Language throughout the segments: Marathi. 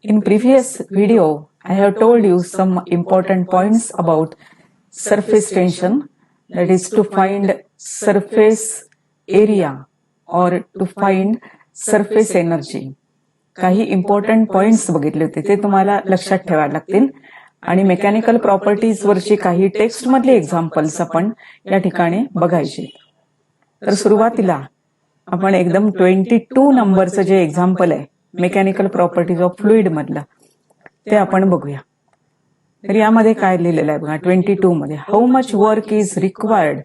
In previous video, I have told you some important points about surface tension, that is to find surface area or to find surface energy. काही इम्पॉर्टंट पॉइंट्स बघितले होते ते तुम्हाला लक्षात ठेवायला लागतील आणि मेकॅनिकल प्रॉपर्टीज वरची काही टेक्स्ट मधले एक्झाम्पल्स आपण या ठिकाणी बघायचे. तर सुरुवातीला आपण एकदम 22 नंबरचं जे एक्झाम्पल आहे मेकॅनिकल प्रॉपर्टीज ऑफ फ्लुइड मधलं ते आपण बघूया. तर यामध्ये काय लिहिलेलं आहे बघा 22 मध्ये, how much work is required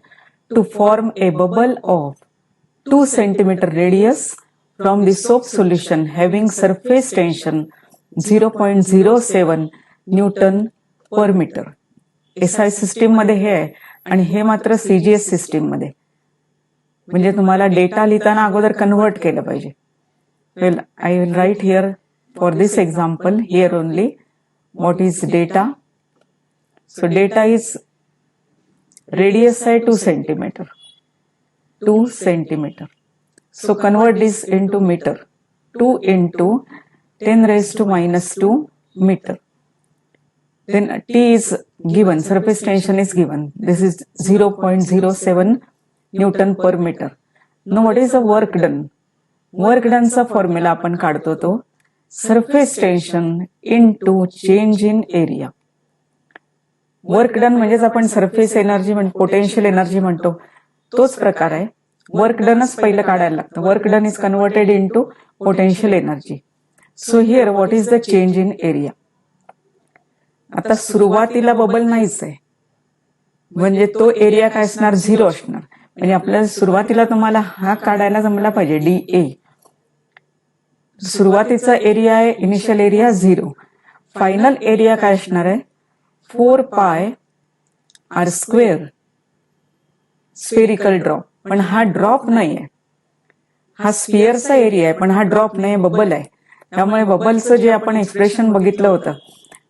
to form a bubble of 2 centimetre radius from the soap solution having surface tension 0.07 newton per metre. SI system मध्ये हे आहे आणि हे मात्र CGS सिस्टीम मध्ये, म्हणजे तुम्हाला डेटा लिहिताना अगोदर कन्वर्ट केलं पाहिजे. Well, I will write here for this example here only what is data. So data is radius है 2 centimeter. 2 centimeter. So convert this into meter. 2 into 10 raised to minus 2 meter. Then T is given, surface tension is given. This is 0.07 Newton per meter. Now what is the work done? Work डनचा फॉर्म्युला आपण काढतो तो surface tension into change in area. Work done म्हणजेच आपण सरफेस एनर्जी म्हणतो, पोटेन्शियल एनर्जी म्हणतो, तोच प्रकार आहे. वर्क डनच पहिलं काढायला लागतं. Work done is converted into potential energy. So here what is the change in area. आता सुरुवातीला बबल नाहीच आहे, म्हणजे तो एरिया काय असणार, 0 असणार. म्हणजे आपल्याला सुरुवातीला तुम्हाला हा काढायला जमला पाहिजे DA. सुरुवातीचा एरिया आहे, इनिशियल एरिया 0. फायनल एरिया काय असणार आहे 4 pi r square spherical drop. पण हा ड्रॉप नाही आहे, हा स्फिअरचा एरिया आहे, पण हा ड्रॉप नाही, बबल आहे. त्यामुळे बबलचं जे आपण एक्सप्रेशन बघितलं होतं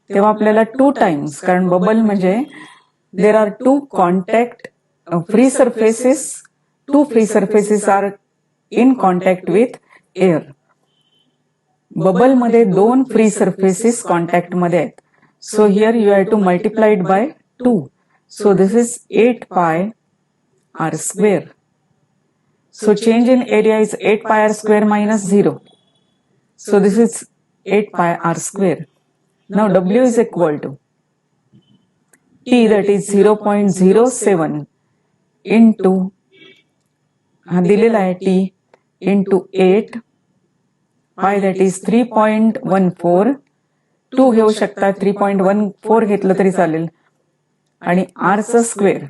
तेव्हा आपल्याला 2 टाइम्स, कारण बबल म्हणजे there are 2 contact free surfaces, 2 free surfaces are in contact with air. Bubble मध्ये 2 free surfaces contact मध्ये आहेत. So here you have to multiply it by 2. So this is 8 pi r square. So change in area is 8 pi r square minus 0. So this is 8 pi r square. Now W is equal to T, that is 0.07 into हा दिलेला आहे T into 8 pi, that is 3.14. 2 घेऊ शकता, 3.14 घेतलं तरी चालेल. आणि R चा स्क्वेअर,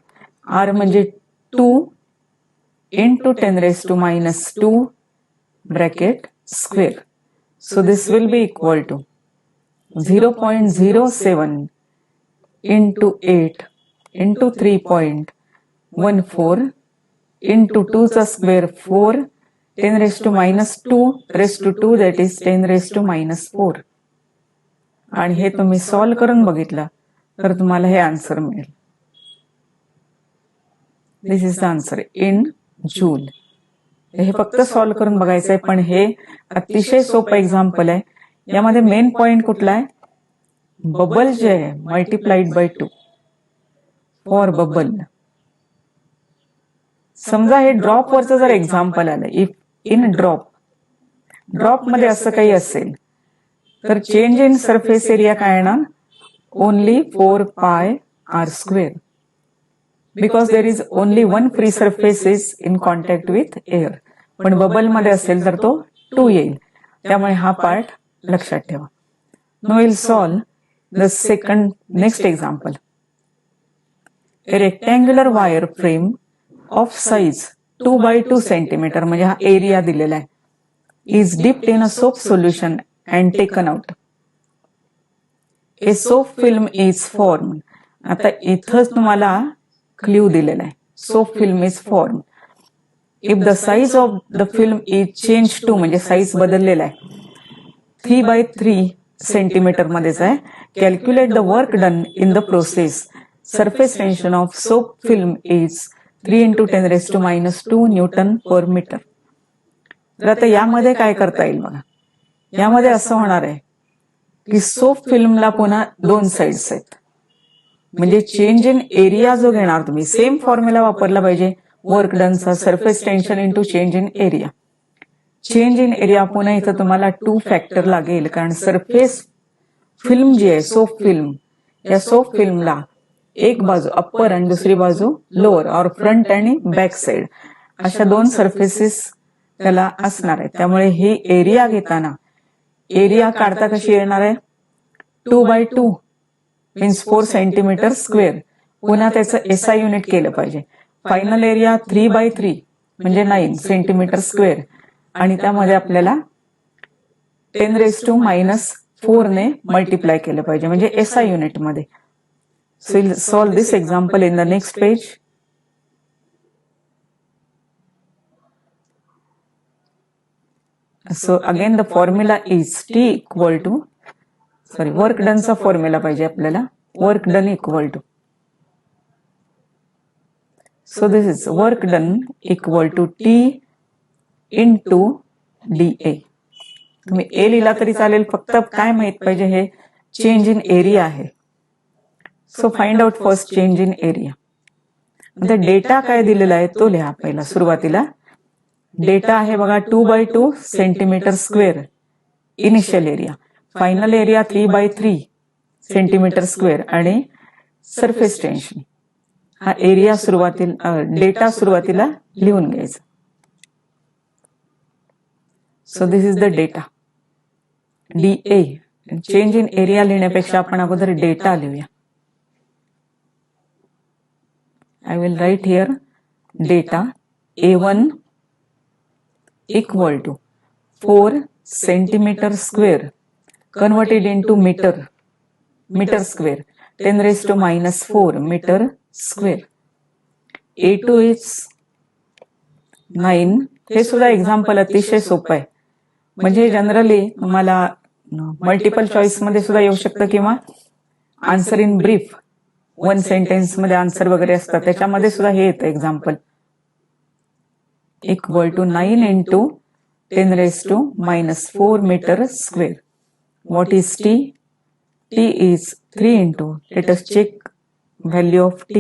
R म्हणजे 2 into 10 raised to minus 2 bracket square. So this will be equal to 0.07 into 8 into 3.14 into 2 चा square 4, 10 raised to minus 2 raised to 2, that is 10 raised to minus 4. आणि हे तुम्ही सॉल्व करून बघितलं तर तुम्हाला हे आन्सर मिळेल. This is the answer in joule. हे फक्त सॉल्व करून बघायचं आहे, पण हे अतिशय सोपं एक्झाम्पल आहे. यामध्ये मेन पॉइंट कुठला आहे, बबल जे आहे मल्टिप्लाइड बाय 2 फॉर बबल. समजा हे ड्रॉप वरचं जर एक्झाम्पल आलं, इफ इन ड्रॉप मध्ये असं काही असेल तर चेंज इन सरफेस एरिया काय येणार, only 4 pi r square, because there is only 1 free surface is in contact with air. पण बबल मध्ये असेल तर तो 2 येईल. त्यामुळे हा पार्ट लक्षात ठेवा. Now will solve the next example. A rectangular wire frame of size 2 by 2 centimetre, म्हणजे हा एरिया दिलेला आहे, is dipped in a soap solution and taken out. A soap film is form. आता इथंच तुम्हाला क्ल्यू दिलेला आहे, soap film is form if the size of the film is change to, म्हणजे साइज बदललेला आहे, 3 by 3 सेंटीमीटर मध्येच आहे. Calculate the work done in the process. Surface tension of soap film is 3 into 10 raised to minus 2 newton per metre. तर आता यामध्ये काय करता येईल बघा. यामध्ये असं होणार आहे की सोप फिल्मला पुन्हा 2 साइड्स आहेत. म्हणजे चेंज इन एरिया जो घेणार तुम्ही, सेम फॉर्म्युला वापरला पाहिजे. वर्क डनचा surface tension into change in area. Change in area पुन्हा इथं तुम्हाला 2 फॅक्टर लागेल, कारण सरफेस फिल्म जी आहे सोप फिल्म, या सोप फिल्मला एक बाजू अप्पर आणि दुसरी बाजू लोअर और फ्रंट आणि बॅक साइड अशा 2 सरफेसेस त्याला असणार आहे. त्यामुळे ही एरिया घेताना एरिया काढता कशी येणार आहे, 2/2 मीन्स 4 सेंटीमीटर स्क्वेअर. पुन्हा त्याचं एसआय युनिट केलं पाहिजे. फायनल एरिया 3/3 म्हणजे 9 सेंटीमीटर स्क्वेअर, आणि त्यामध्ये आपल्याला 10⁻⁻4 ने मल्टिप्लाय केलं पाहिजे, म्हणजे एसआय युनिट मध्ये. So we'll solve this example in the next page. So again the formula is T equal to, work done चा फॉर्म्युला पाहिजे आपल्याला, work done equal to. So this is work done equal to T into dA. तुम्ही A लिहिला तरी चालेल, फक्त काय माहित पाहिजे, हे चेंज इन एरिया आहे. So find out first change in area. आता डेटा काय दिलेला आहे तो लिहा पहिला. सुरुवातीला डेटा आहे बघा 2/2 centimetre square initial area, final area 3/3 centimetre square आणि सरफेस टेन्शन. हा एरिया सुरुवातीला, डेटा सुरुवातीला लिहून घ्यायचा. So this is the data DA. Change in area लिहिण्यापेक्षा आपण अगोदर डेटा लिहूया. I will write here data A1 equal to 4 centimeter square converted into meter square, 10⁻⁻4 meter square. A2 is 9. हे सुद्धा एक्झाम्पल अतिशय सोपं आहे. म्हणजे जनरली तुम्हाला मल्टिपल चॉईस मध्ये सुद्धा येऊ शकतं, किंवा आन्सर इन ब्रीफ 1 सेंटेन्स मध्ये आन्सर वगैरे असतात, त्याच्यामध्ये सुद्धा हे येतं example. Equal to 9 into 10⁻⁻4 meter square. What is T? T is 3 into, let us check value of T.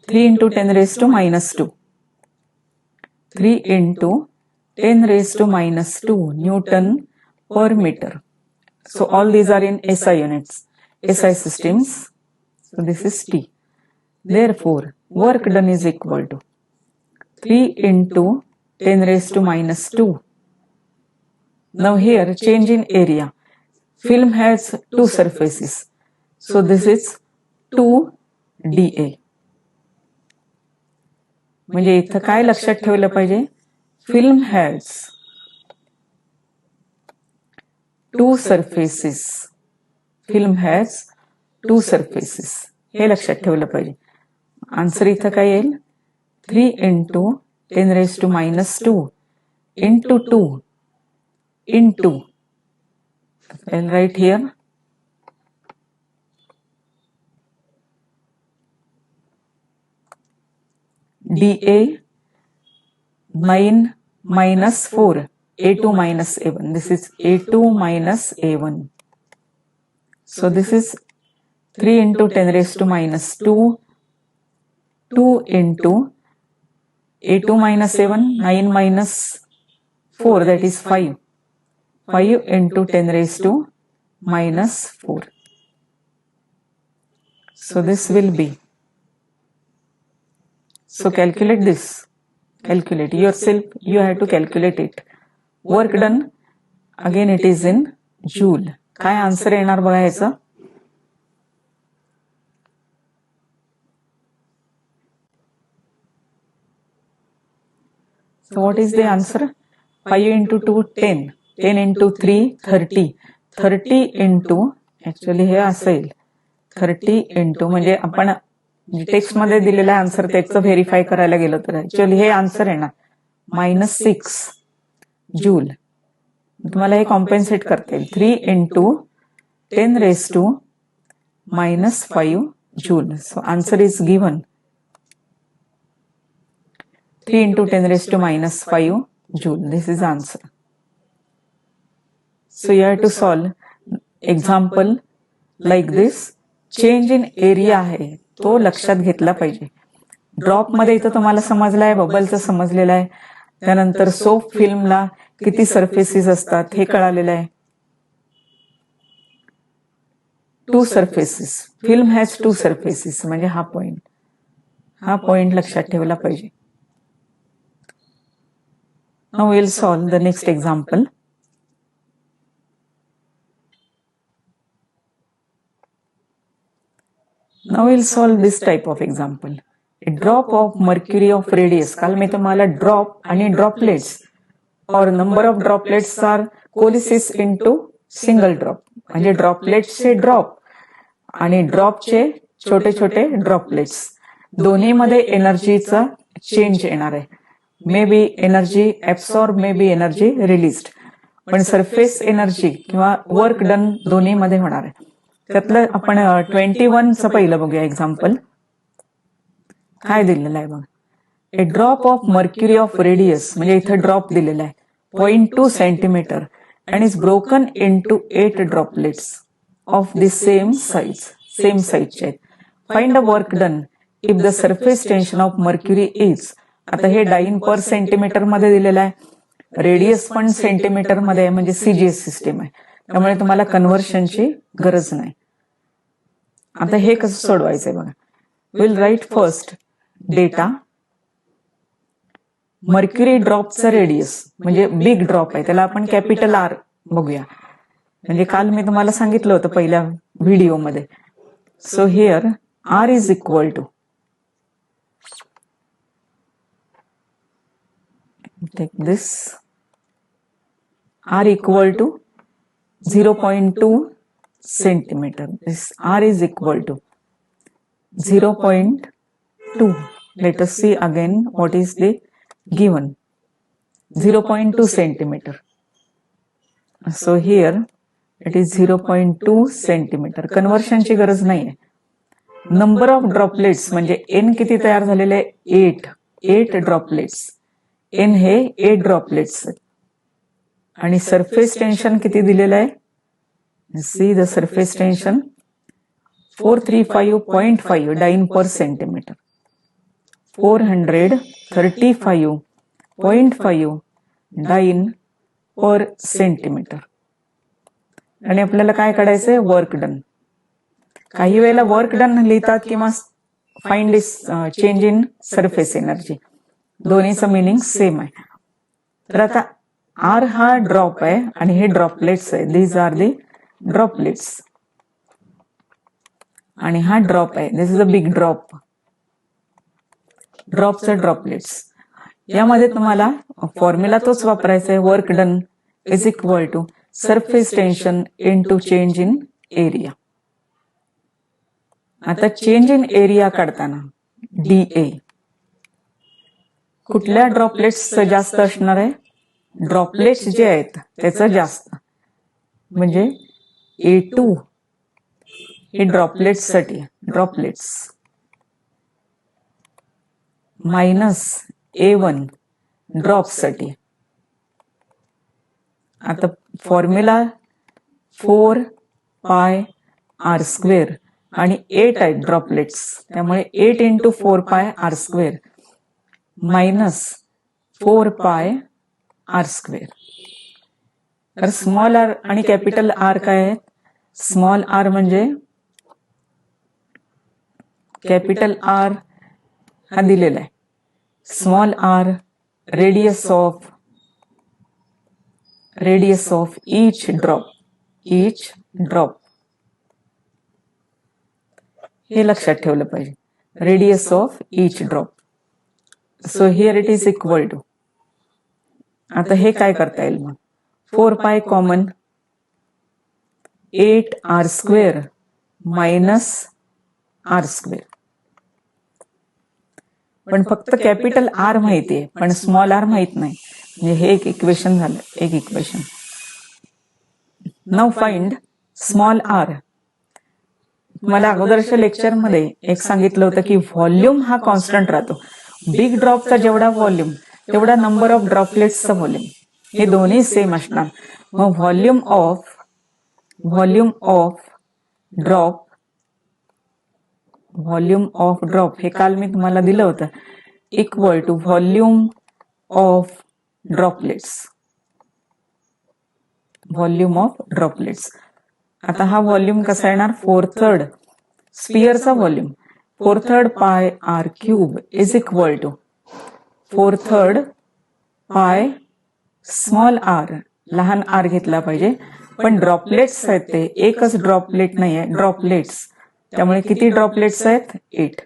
Three into 10⁻². 3 into 10⁻² Newton per meter. So all these are in SI units, SI systems. So this is T. Therefore, work done is equal to 3 into 10⁻². Now here change in area. Film has 2 surfaces. So this is 2dA. म्हणजे इथं काय लक्षात ठेवलं पाहिजे, film has 2 surfaces. Film has 2 surfaces. हे लक्षात ठेवलं पाहिजे. आन्सर इथं काय येईल, 3 into 10⁻² into 2 into, I'll write here dA 9 minus 4, A2 minus A1. This is A2 minus A1. So this is 3 into 10⁻², 2 into A2 minus A1, 9 minus 4, that is 5. 5 into 10⁻⁻4. So this will be, so calculate this. Calculate yourself, you have to calculate it. Work done, again it is in joule. काय आन्सर येणार बघा ह्याचं, so what is the answer? 5 into 2 10, 10 into 3 30, 30 into, actually हे असेल 30 into, म्हणजे आपण टेक्स्ट मध्ये दिलेला आन्सर त्याचं व्हेरीफाय करायला गेलो तर ऍक्च्युअली हे आन्सर येणार -6 जूल. तुम्हाला हे कॉम्पेन्सेट करता येईल. 3 into 10⁻⁻5 joule. So answer is given 3 into 10⁻⁻5 joule. This is answer. So you have to solve example like this. Change in area आहे तो लक्षात घेतला पाहिजे. ड्रॉप मध्ये इथं तुम्हाला समजलाय, बबलचं समजलेलं आहे. त्यानंतर सोप फिल्मला किती सरफेसेस असतात हे कळालेलं आहे. 2 सरफेसेस, फिल्म हॅज 2 सरफेसेस म्हणजे हा पॉइंट लक्षात ठेवला पाहिजे. Now will solve the next example. Now we'll solve this type of example. A drop of mercury of radius. काल मी तुम्हाला ड्रॉप आणि ड्रॉपलेट्स और number of droplets are coalesce into single drop. म्हणजे ड्रॉपलेट्सचे ड्रॉप आणि ड्रॉपचे छोटे छोटे ड्रॉपलेट्स दोन्हीमध्ये एनर्जीचा चेंज येणार आहे. May be energy absorb, may be energy released. पण सरफेस एनर्जी किंवा वर्क डन दोन्हीमध्ये होणार आहे. त्यातलं आपण 21चं पहिलं बघूया एक्झाम्पल. काय दिलेलं आहे बघ. A drop of mercury of radius म्हणजे इथं ड्रॉप दिलेला आहे 0.2 centimetre and is broken into 8 droplets of the same साईजचे आहेत. Find a work done if the surface tension of mercury is. आता हे डाइन पर सेंटीमीटर मध्ये दिलेलं आहे, रेडियस पण सेंटीमीटर मध्ये आहे म्हणजे सीजीएस सिस्टीम आहे, त्यामुळे तुम्हाला कन्व्हर्शनची गरज नाही. आता हे कसं सोडवायचंय बघा. Will write first data. Mercury ड्रॉपचा रेडियस म्हणजे बिग ड्रॉप आहे, त्याला आपण कॅपिटल आर बघूया. म्हणजे काल मी तुम्हाला सांगितलं होतं पहिल्या व्हिडिओमध्ये. So here R is equal to, take this, R equal to 0.2 centimeter. This R is equal to 0.2. Let us see again what is the given. 0.2 centimeter. So here it is 0.2 centimeter. Conversion ची गरज नाहीये. नंबर ऑफ ड्रॉपलेट्स म्हणजे N किती तयार झालेले 8 ड्रॉपलेट्स. N हे 8 ड्रॉपलेट्स आणि सरफेस टेन्शन किती दिलेलं आहे. See the surface tension 435.5 dyne per centimeter. 435.5 dyne per centimeter. आणि आपल्याला काय काढायचंय, वर्क डन. काही वेळेला वर्क डन लिहितात किंवा find change in surface energy, दोन्हीचं मिनिंग सेम आहे. तर आता आर हा ड्रॉप आहे आणि हे ड्रॉपलेट्स आहे. दीज आर दी ड्रॉपलेट्स आणि हा ड्रॉप आहे. This is a big drop. ड्रॉपचं ड्रॉपलेट्स. यामध्ये तुम्हाला फॉर्म्युला तोच वापरायचा आहे. Work done is equal to surface tension into change in area. आता चेंज इन एरिया काढताना डीए कुठल्या ड्रॉपलेट्सचं जास्त असणार आहे. ड्रॉपलेट्स जे आहेत त्याचं जास्त, म्हणजे A2 हे ड्रॉपलेट्स साठी ड्रॉपलेट्स मायनस A1 ड्रॉप साठी. आता फॉर्म्युला 4πr² आणि 8 आहेत ड्रॉपलेट्स, त्यामुळे 8 × 4πr² मायनस 4πr². तर स्मॉल आर आणि कॅपिटल आर काय आहेत. स्मॉल आर म्हणजे कॅपिटल आर हा दिलेला आहे. Small R radius of each drop. हे लक्षात ठेवलं पाहिजे. Radius of each drop. So here it is equal to. आता हे काय करता येईल मग. 4π कॉमन, 8r² मायनस r². पण फक्त कॅपिटल आर माहितीये पण स्मॉल आर माहित नाही, म्हणजे हे एक इक्वेशन झालं. एक equation. Now find small R. मला अगोदरच्या लेक्चरमध्ये एक सांगितलं होतं की व्हॉल्यूम हा कॉन्स्टंट राहतो. बिग ड्रॉपचा जेवढा व्हॉल्यूम तेवढा नंबर ऑफ ड्रॉपलेट्सचा व्हॉल्यूम, हे दोन्ही सेम असणार. मग व्हॉल्यूम ऑफ ड्रॉप हे काल मी तुम्हाला दिलं होतं, equal to volume of droplets. आता हा व्हॉल्यूम कसा येणार, 4/3 स्पियरचा volume 4/3 pi R cube is equal to 4/3 pi small R, लहान आर घेतला पाहिजे, पण ड्रॉपलेट्स आहेत ते एकच ड्रॉपलेट नाही आहे, ड्रॉपलेट्स, त्यामुळे किती ड्रॉपलेट्स आहेत, 8.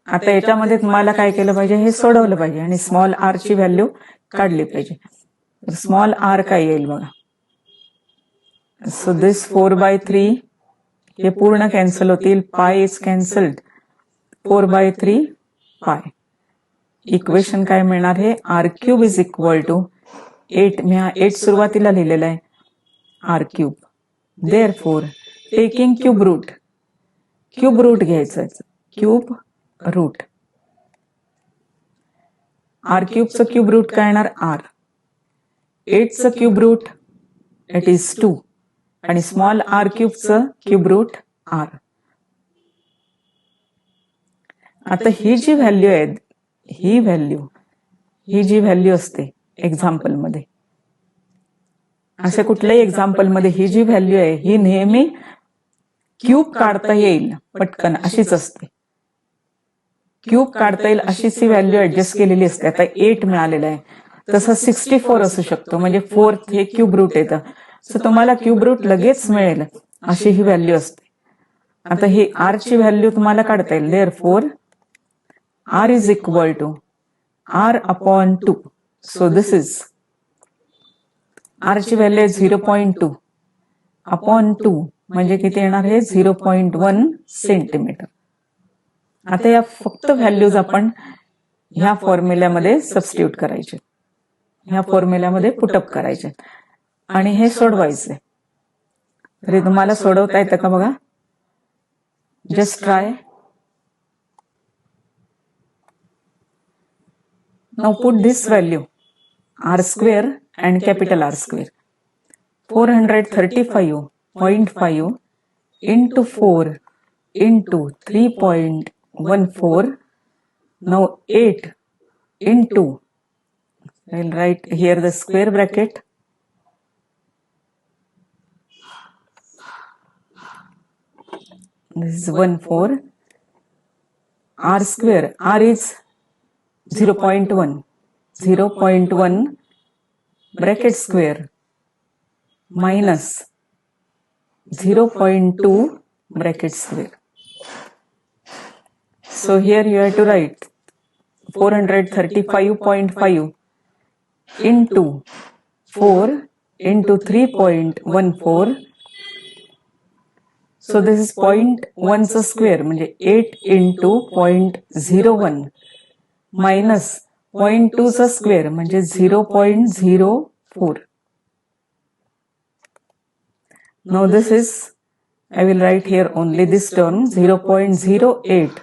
आता याच्यामध्ये तुम्हाला काय केलं पाहिजे, हे सोडवलं पाहिजे आणि स्मॉल आर ची व्हॅल्यू काढली पाहिजे. स्मॉल आर काय येईल बघा, सो दिस 4/3 हे पूर्ण कॅन्सल होतील, पाय इज कॅन्सल्ड, 4/3 पाय. इक्वेशन काय मिळणार, हे R cube is equal to 8, मी हा 8 सुरुवातीला लिहिलेला आहे, R cube. Therefore taking cube root घ्यायचं, क्यूब रूट, आर क्यूबचं क्यूब रूट काय येणार, आर. 8चं क्यूब रूट इट इज 2 आणि स्मॉल आर क्यूबचं क्यूब रूट आर. आता ही जी व्हॅल्यू आहे, ही जी व्हॅल्यू असते एक्झाम्पल मध्ये, अशा कुठल्याही एक्झाम्पल मध्ये ही जी व्हॅल्यू आहे ही नेहमी क्यूब काढता येईल पटकन अशीच असते, क्यूब काढता येईल अशीच ही व्हॅल्यू ऍडजस्ट केलेली असते. आता 8 मिळालेला आहे, तसं 64 असू शकतो, म्हणजे 4th हे क्यूब रूट येतं, सो तुम्हाला क्यूब रूट लगेच मिळेल अशी ही व्हॅल्यू असते. आता ही आर ची व्हॅल्यू तुम्हाला काढता येईल, therefore R is equal to r/2. So this is, R ची व्हॅल्यू आहे 0.2/2 म्हणजे किती येणार, हे 0.1 सेंटीमीटर. आता या फक्त व्हॅल्यूज आपण ह्या फॉर्म्युल्यामध्ये सबस्टिट्यूट करायचे, ह्या फॉर्म्युल्यामध्ये पुटअप करायचे आणि हे सोडवायचे. तरी तुम्हाला सोडवता येतं का बघा, just try. Now put this value r² and capital R². 435.5 into 4 into 3.14. Now 8 into, I'll write here the square bracket, this is 14, r², r is 0.1 bracket square minus 0.2 bracket square. So here you have to write 435.5 into 4 into 3.14. So this is 0.1 square म्हणजे 8 into 0.01 minus 0.2 square म्हणजे 0.04. Now this is, I will write here only this term, 0.08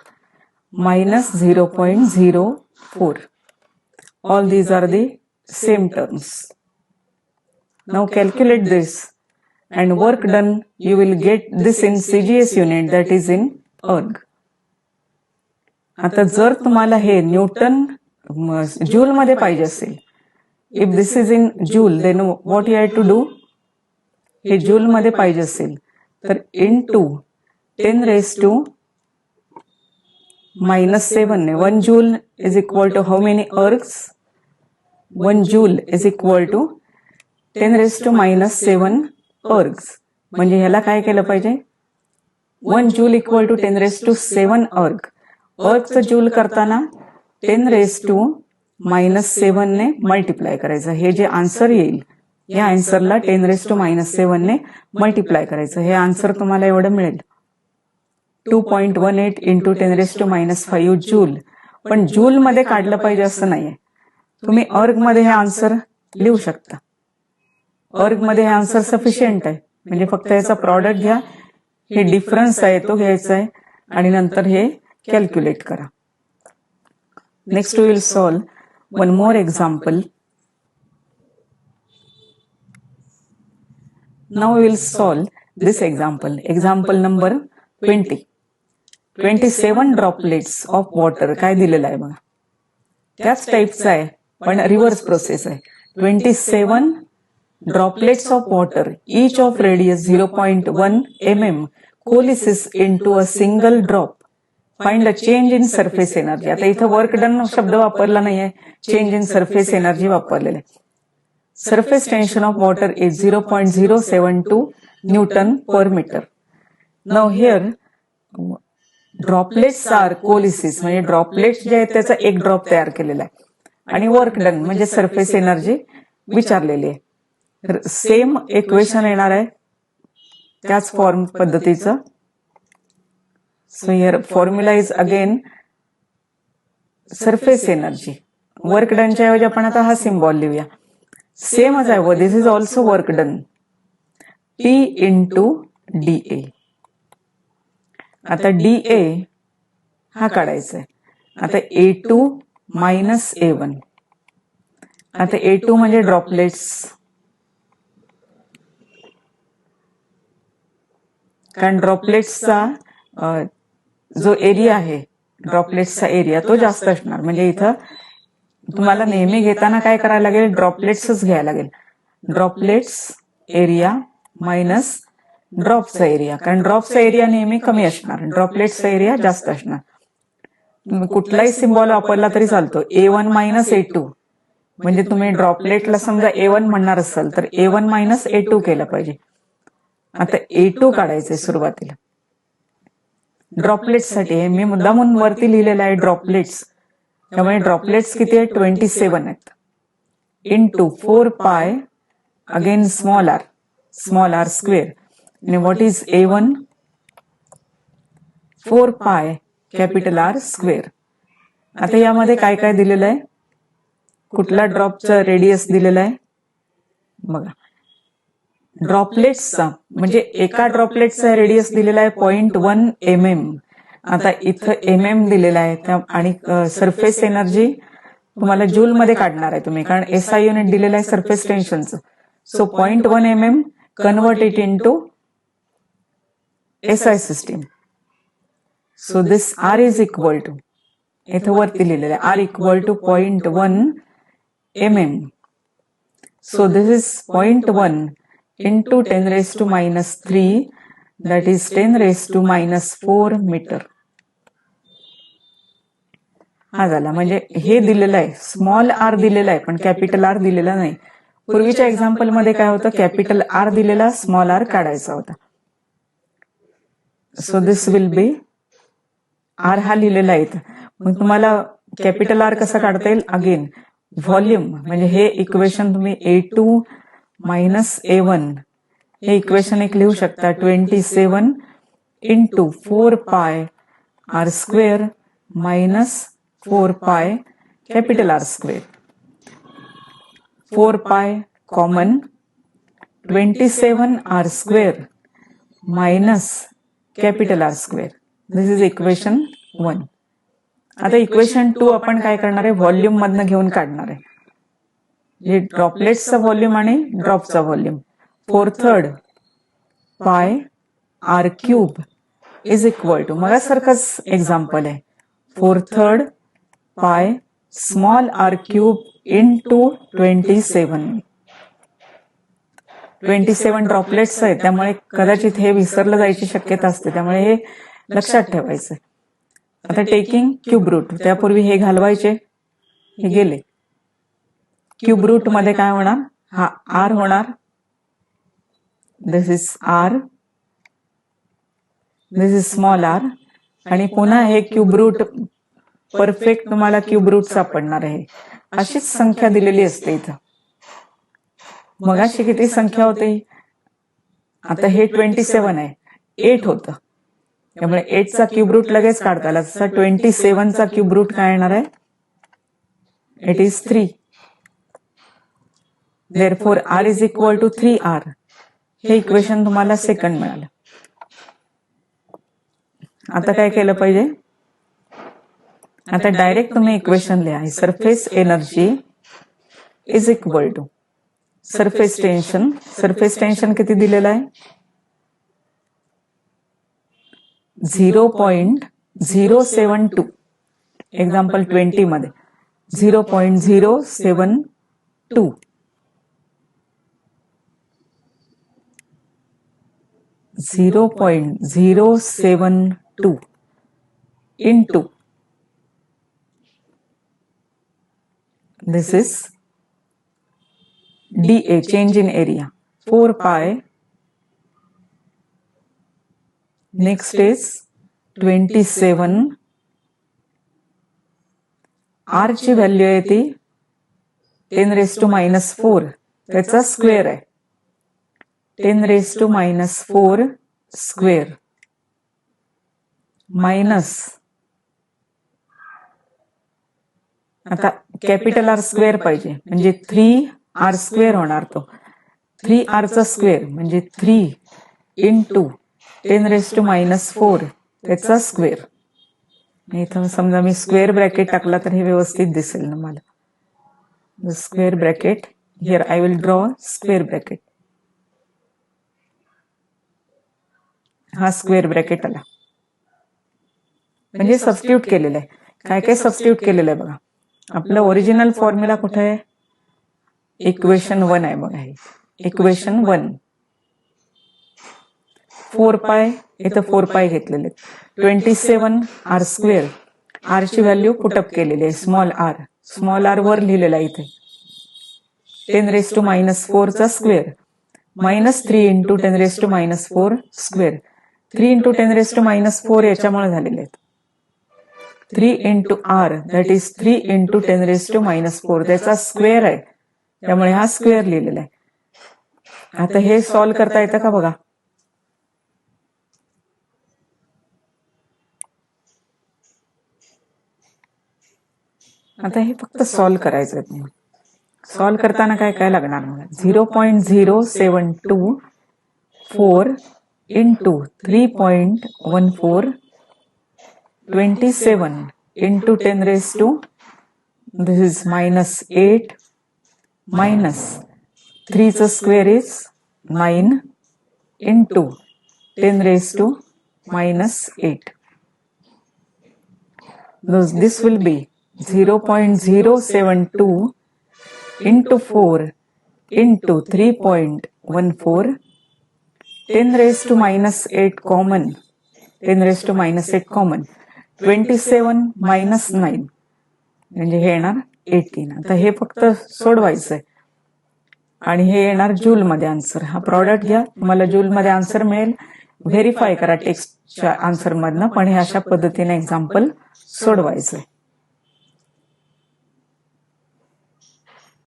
minus 0.04. All these are the same terms. Now calculate this and work done, you will get this in CGS unit, that is in erg. आता जर तुम्हाला हे न्यूटन जूल मध्ये पाहिजे असेल, if this is in joule, then what you have to do, हे जूल मध्ये पाहिजे असेल तर into 10⁻⁻⁷ ने 1 joule is equal to how many ergs, 1 joule is equal to 10⁻⁷ ergs. म्हणजे ह्याला काय केलं पाहिजे, 1 जूल इक्वल टू 10⁻⁷ अर्ग. अर्गचं जूल करताना 10⁻⁻⁷ ने मल्टिप्लाय करायचं. हे जे आन्सर येईल या आन्सरला 10⁻⁻⁷ ने मल्टिप्लाय करायचं. हे आन्सर तुम्हाला एवढं मिळेल, 2.18 इंटू 10⁻⁵ जूल. पण जूल मध्ये काढलं पाहिजे असं नाहीये, तुम्ही अर्ग मध्ये हे आन्सर लिहू शकता. अर्ग मध्ये हे आन्सर सफिशियंट आहे, म्हणजे फक्त याचा प्रॉडक्ट घ्या, हे डिफरन्स आहे तो घ्यायचा आहे आणि नंतर हे कॅल्क्युलेट करा. Next we will solve one more example. Now we will solve this example. Example number 20. 27 droplets of water काय दिलेलं आहे बघा. त्याच टाईपचं आहे पण रिव्हर्स प्रोसेस आहे. 27 droplets of water, each of radius 0.1 mm, coalesces into a single drop. Find a change in surface energy. आता इथं वर्क डन शब्द वापरला नाहीये, चेंज इन सरफेस एनर्जी वापरलेले. Surface tension of water is 0.072 Newton per meter. Now here droplets are coalesces, म्हणजे ड्रॉपलेट्स जे आहेत त्याचा एक ड्रॉप तयार केलेला आहे आणि वर्क डन म्हणजे सरफेस एनर्जी विचारलेली आहे. सेम इक्वेशन येणार आहे त्याच फॉर्म पद्धतीचं. So here formula is again surface energy. Work डनच्या ऐवजी आपण आता हा सिम्बॉल लिहूया. सेमच आहे व this is also work done. P into DA. आता DA हा काढायचा आहे. आता A2 मायनस A1. आता A2 म्हणजे ड्रॉपलेट्स, कारण ड्रॉपलेट्सचा जो एरिया आहे ड्रॉपलेट्सचा एरिया तो जास्त असणार. म्हणजे इथं तुम्हाला नेहमी घेताना काय करायला लागेल, ड्रॉपलेट्सच घ्यायला लागेल. ड्रॉपलेट्स एरिया मायनस ड्रॉपचा एरिया, कारण ड्रॉपचा एरिया नेहमी कमी असणार, ड्रॉपलेट्सचा एरिया जास्त असणार. तुम्ही कुठलाही सिम्बॉल वापरला तरी चालतो. A1 मायनस A2 म्हणजे तुम्ही ड्रॉपलेटला समजा A1 म्हणणार असाल तर A1 मायनस A2 केलं पाहिजे. आता A2 काढायचंय सुरुवातीला. ड्रॉपलेट्ससाठी मी मुद्दामून वरती लिहिलेलं आहे ड्रॉपलेट्स, त्यामुळे ड्रॉपलेट्स किती आहे 27 आहेत. इंटू 4 पाय अगेन स्मॉल आर स्क्वेअर. आणि what is A1? 4 pi capital R square. आता यामध्ये काय काय दिलेलं आहे, कुठला ड्रॉपचा रेडियस दिलेला आहे बघा. ड्रॉपलेट्सचा म्हणजे एका ड्रॉपलेटचा रेडियस दिलेला आहे 0.1 mm. आता इथं MM दिलेला आहे आणि सरफेस एनर्जी तुम्हाला जूल मध्ये काढणार आहे तुम्ही, कारण SI युनिट दिलेलं आहे सरफेस टेन्शनचं. So 0.1 mm convert it into SI system. So this R is equal to, इथं वरती लिहिलेलं आहे R equal to 0.1 mm. So this is 0.1 into 10 raised to minus 3, that is 10 raised to minus 4 metre. हा झाला. म्हणजे हे दिलेलं आहे स्मॉल R दिलेला आहे पण कॅपिटल R दिलेला नाही. पूर्वीच्या एक्झाम्पल मध्ये काय होतं, कॅपिटल R दिलेला स्मॉल R काढायचा होता. So this will be R हा लिहिलेला आहे. मग तुम्हाला कॅपिटल R कसा काढता येईल, अगेन व्हॉल्यूम म्हणजे हे इक्वेशन तुम्ही A2 मायनस A1 हे इक्वेशन एक लिहू शकता. 27 इंटू 4 पाय R square minus 4 pi capital R square. 4 पाय common, 27 R square minus capital R square. This is equation 1. आता इक्वेशन 2 आपण काय करणार आहे, व्हॉल्यूम मधनं घेऊन काढणार आहे. हे ड्रॉपलेट्सचा व्हॉल्यूम आणि ड्रॉपचा volume. 4/3 pi R cube is equal to, मगासारखंच एक्झाम्पल आहे, 4/3 pi small R cube into 27. 27 droplets आहेत त्यामुळे कदाचित हे विसरलं जायची शक्यता असते, त्यामुळे हे लक्षात ठेवायचं. आता टेकिंग क्यूब रूट, त्यापूर्वी हे घालवायचे, हे गेले. क्यूब रूट मध्ये काय होणार, हा R होणार. This is R, this is small R. आणि पुन्हा हे क्यूब रूट परफेक्ट तुम्हाला क्यूब रूट सापडणार आहे. अशीच संख्या दिलेली असते इथं. मगाशी किती संख्या होती, आता हे 27 आहे, 8 होतं, त्यामुळे 8 चा क्यूब रूट लगेच काढता आला. 27 चा क्यूब रूट काय येणार आहे, it is 3. Therefore R is equal to 3R. हे इक्वेशन तुम्हाला सेकंड मिळालं. आता काय केलं पाहिजे, आता डायरेक्ट तुम्ही इक्वेशन लिहा, surface energy is equal to surface tension. Surface tension किती दिलेलं आहे? 0.072. एक्झाम्पल 20 मध्ये 0.072. 0.072 into this is dA, change in area, 4 pi. Next is 27. R ची व्हॅल्यू आहे ती 10⁻⁴, त्याचा स्क्वेअर आहे. 10⁻⁴ स्क्वेअर मायनस, आता कॅपिटल आर स्क्वेअर पाहिजे म्हणजे 3R स्क्वेअर होणार. तो 3R चा स्क्वेअर म्हणजे 3 इंटू 10⁻⁴ त्याचा स्क्वेअर. इथं समजा मी स्क्वेअर ब्रॅकेट टाकला तर हे व्यवस्थित दिसेल ना मला. Square bracket here I will draw square bracket. हा स्क्वेअर ब्रॅकेट आला म्हणजे सबस्टिट्यूट केलेलं आहे. काय काय सबस्टिट्यूट केलेलं आहे बघा. आपलं ओरिजिनल फॉर्म्युला कुठे आहे? इक्वेशन 1 आहे बघा. हे इक्वेशन 1. 4 पाय, इथं 4 पाय घेतलेले. 27R स्क्वेअर, आर ची व्हॅल्यू पुटअप केलेली आहे, स्मॉल आर. स्मॉल आर वर लिहिलेला आहे इथे. 10⁻⁴ चा square minus 3 into 10⁻⁴ square. 3 into 10⁻⁴ याच्यामुळे झालेले आहेत. 3 into R that is 3 into 10⁻⁴, त्याचा स्क्वेअर आहे, त्यामुळे हा स्क्वेअर लिहिलेला आहे. आता हे सॉल्व्ह करता येतं का बघा. आता हे फक्त सॉल्व्ह करायचं आहे. सॉल्व्ह करताना काय काय लागणार मला? 0.0724 into 3.14, 27 into 10⁻, this is -8, minus 3 चा square is 9 into 10⁻⁸. This will be 0.072 into 4 into 3.14, 10⁻⁸ common, 10⁻⁸ common, 27 minus 9 म्हणजे हे येणार 18. आता हे फक्त सोडवायचं आहे आणि हे येणार जूल मध्ये आन्सर. हा प्रॉडक्ट घ्या, तुम्हाला जूल मध्ये आन्सर मिळेल. व्हेरीफाय करा टेक्स्टच्या आन्सर मधनं, पण हे अशा पद्धतीने एक्झाम्पल सोडवायचंय.